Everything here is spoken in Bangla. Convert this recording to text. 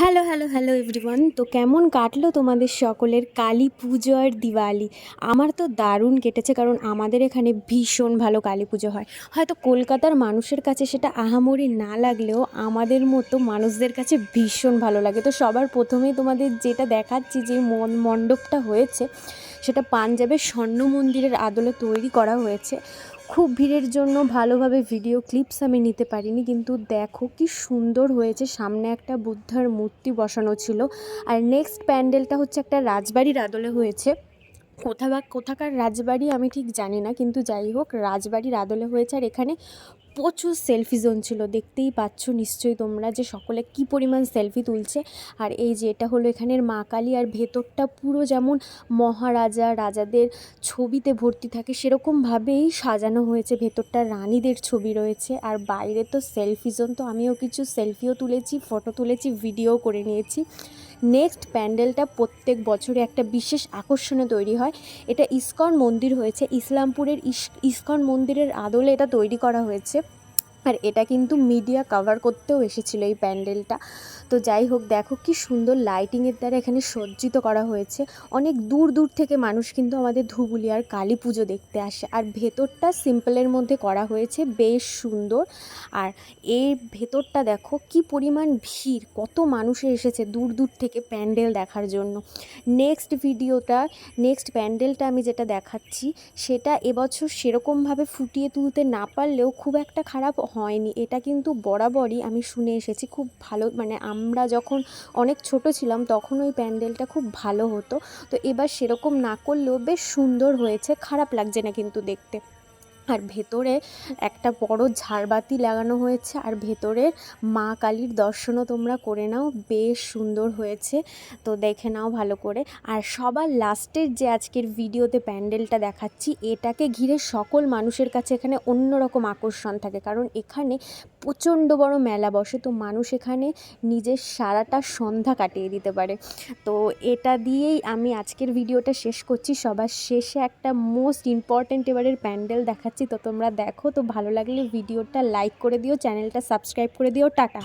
Hello, hello, hello everyone. তো কেমন কাটলো তোমাদের সকলের কালী পুজো আর দিওয়ালি? আমার তো দারুণ কেটেছে, কারণ আমাদের এখানে ভীষণ ভালো কালী পুজো হয়। হয়তো কলকাতার মানুষের কাছে সেটা আহামরি না লাগলেও আমাদের মতো মানুষদের কাছে ভীষণ ভালো লাগে। তো সবার প্রথমেই তোমাদের যেটা দেখাচ্ছি, যে মণ্ডপটা হয়েছে সেটা পাঞ্জাবের স্বর্ণ মন্দিরের আদলে তৈরি করা হয়েছে। খুব ভিড়ের জন্য ভালোভাবে ভিডিও ক্লিপস আমি নিতে পারিনি, কিন্তু দেখো কি সুন্দর হয়েছে। সামনে একটা বুদ্ধার মূর্তি বসানো ছিল। আর নেক্সট প্যান্ডেলটা হচ্ছে একটা রাজবাড়ির আদলে হয়েছে। কোথাকার রাজবাড়ি আমি ঠিক জানি না, কিন্তু যাই হোক রাজবাড়ির আদলে হয়েছে। আর এখানে প্রচুর সেলফি জোন ছিল, দেখতেই পাচ্ছ নিশ্চয়ই তোমরা যে সকলে কি পরিমাণ সেলফি তুলছে। আর এই যে এটা হলো এখানের মা কালী, আর ভেতরটা পুরো যেমন মহারাজা রাজাদের ছবিতে ভর্তি থাকে সেরকমভাবেই সাজানো হয়েছে। ভেতরটা রানীদের ছবি রয়েছে, আর বাইরে তো সেলফি জোন। তো আমিও কিছু সেলফিও তুলেছি, ফটো তুলেছি, ভিডিও করে নিয়েছি। নেক্সট প্যান্ডেলটা প্রত্যেক বছরে একটা বিশেষ আকর্ষণে তৈরি হয়। এটা ইস্কন মন্দির হয়েছে, ইসলামপুরের ইস্কন মন্দিরের আদলে এটা তৈরি করা হয়েছে। আর এটা কিন্তু মিডিয়া কভার করতেও এসেছিলো এই প্যান্ডেলটা। তো যাই হোক, দেখো কি সুন্দর লাইটিংয়ের দ্বারা এখানে সজ্জিত করা হয়েছে। অনেক দূর দূর থেকে মানুষ কিন্তু আমাদের ধুবুলিয়ার কালী পুজো দেখতে আসে। আর ভেতরটা সিম্পলের মধ্যে করা হয়েছে, বেশ সুন্দর। আর এর ভেতরটা দেখো কি পরিমাণ ভিড়, কত মানুষ এসেছে দূর দূর থেকে প্যান্ডেল দেখার জন্য। নেক্সট প্যান্ডেলটা আমি যেটা দেখাচ্ছি সেটা এবছর সেরকমভাবে ফুটিয়ে তুলতে না পারলেও খুব একটা খারাপ হয়নি। এটা কিন্তু বরাবরই আমি শুনে এসেছি খুব ভালো, মানে আমরা যখন অনেক ছোট ছিলাম তখন ওই প্যান্ডেলটা খুব ভালো হতো। তো এবার সেরকম না করলেও বেশ সুন্দর হয়েছে, খারাপ লাগছে না কিন্তু দেখতে। আর ভেতরে একটা বড় ঝাড়বাতি লাগানো হয়েছে, আর ভেতরের মা কালীর দর্শনও তোমরা করে নাও, বেশ সুন্দর হয়েছে। তো দেখে নাও ভালো করে। আর সবার লাস্টের যে আজকের ভিডিওতে প্যান্ডেলটা দেখাচ্ছি, এটাকে ঘিরে সকল মানুষের কাছে এখানে অন্যরকম আকর্ষণ থাকে, কারণ এখানে প্রচণ্ড বড় মেলা বসে। তো মানুষ এখানে নিজের সারাটা সন্ধ্যা কাটিয়ে দিতে পারে। তো এটা দিয়েই আমি আজকের ভিডিওটা শেষ করছি। সবার শেষে একটা মোস্ট ইম্পর্ট্যান্ট এবারের প্যান্ডেল দেখাচ্ছি, তো তোমরা দেখো। তো ভালো লাগলে ভিডিওটা লাইক করে দিও, চ্যানেলটা সাবস্ক্রাইব করে দিও। টাটা।